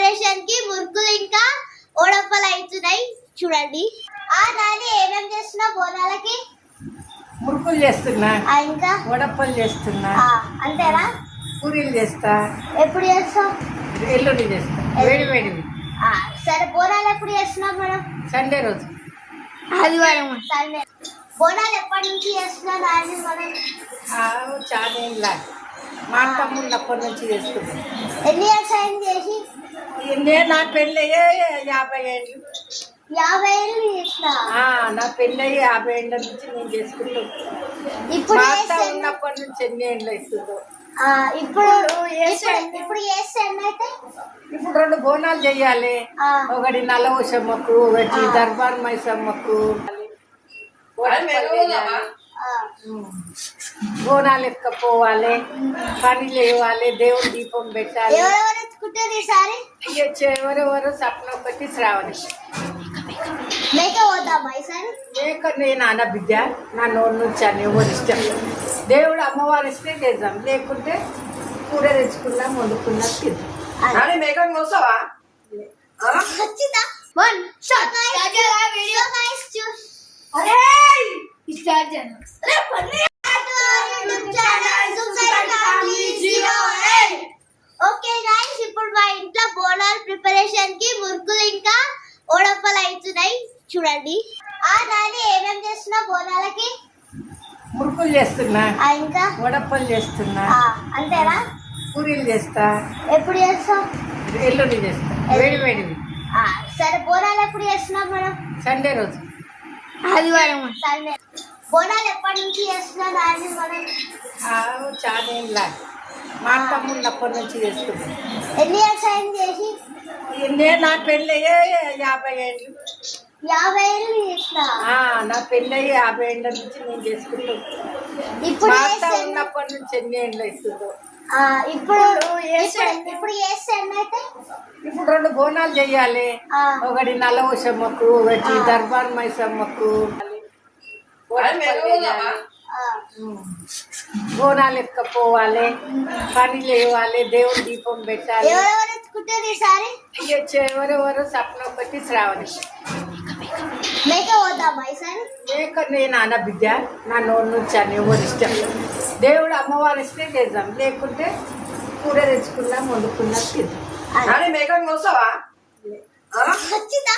Preparation కి మురుకులు ఇంకా ఓడప్పలు అవుతున్నాయి చూడండి. నాని ఏమేం చేస్తున్నావు బోనాలకి? మురుకులు చేస్తున్నా, ఇంకా వడప్పలు చేస్తున్నా. అంతేనా? పూరీలు చేస్తా. ఎప్పుడు చేస్తావు? ఎల్లుండి చేస్తా, వేడి వేడివి. సరే, బోనాలు ఎప్పుడు చేస్తున్నాం మనం? సండే రోజు, ఆదివారం. సండే. బోనాలు ఎప్పటి నుంచి చేస్తున్నాం నాని మనం? చాలా ఏం లేదు, మా తమ్ముళ్ళు అప్పటి నుంచి చేసుకుంటాం. ఎన్ని ఇయర్స్ అయింది చేసి? నా పెళ్ళయ్యే 50 ఏళ్ళు. 50 ఏళ్ళు చేసిన? నా పెళ్ళయ్యి 50 ఏళ్ళ నుంచి నేను చేసుకుంటాం. ఇప్పుడు ఉన్నప్పటి నుంచి ఎన్ని ఏళ్ళు అవుతుందో. ఇప్పుడు చేస్తే ఎన్నైతే? ఇప్పుడు 2 బోనాలు చెయ్యాలి. ఒకటి నల్లవశమ్మకు, ఒకటి దర్బార్ మైసమ్మకు. బోనాలు ఎక్కపోవాలి, పని లేవాలి, దేవుడి దీపం పెట్టాలి. ఎవరెవరు సప్నం పెట్టి శ్రావణి మేక పోతామా ఈసారి? మేక నేను అన్న బిడ్డ, నా నోరు నుంచి అని ఎవరు ఇష్టం. దేవుడు అమ్మవారు ఇస్తే చేద్దాం, లేకుంటే కూర తెచ్చుకున్నాం, వండుకున్నాం, తిద్దాం. మేకం కోసావా? ఓకే గైస్, ఇప్పుడు మా ఇంట్లో బోనాల ప్రిపరేషన్ కి మురుకులు ఇంకా ఓడప్పలు అవుతున్నాయి చూడండి. నాని ఏమేం చేస్తున్నావు బోనాలకి? మురుకులు చేస్తున్నా, ఇంకా వడప్పలు చేస్తున్నా. అంతేనా? పూరీలు చేస్తా. ఎప్పుడు చేస్తావు? ఎల్లుండి చేస్తా, వేడి వేడివి. సరే, బోనాలు ఎప్పుడు చేస్తున్నాం మనం? సండే రోజు, ఆదివారం. సండే. బోనాలు ఎప్పటి నుంచి చేస్తున్నాం నాని మనం? చాలా ఏం లేదు, మా తమ్ముళ్ళు అప్పటి నుంచి చేసుకుంటాం. ఎన్ని ఇయర్స్ అయింది చేసి? నా పెళ్ళయ్యే 50 ఏళ్ళు. 50 ఏళ్ళు చేసిన? నా పెళ్ళయ్యి 50 ఏళ్ళ నుంచి నేను చేసుకుంటాం. ఇప్పుడు ఉన్నప్పటి నుంచి ఎన్ని ఏళ్ళు అవుతుందో. ఇప్పుడు చేస్తే ఎన్నైతే? ఇప్పుడు 2 బోనాలు చెయ్యాలి. ఒకటి నల్లవశమ్మకు, ఒకటి దర్బార్ మైసమ్మకు. బోనాలు ఎక్కపోవాలి, పని లేవాలి, దేవుడి దీపం పెట్టాలి. ఎవరెవరు సప్నం పెట్టి శ్రావణి మేక పోతామా ఈసారి? మేక నేను అన్న బిడ్డ, నా నోరు నుంచి అని ఎవరు ఇష్టం. దేవుడు అమ్మవారు ఇస్తే చేద్దాం, లేకుంటే కూర తెచ్చుకున్నాం, వండుకున్నాం, తిద్దాం. మేకం కోసావా? ఖచ్చితంగా.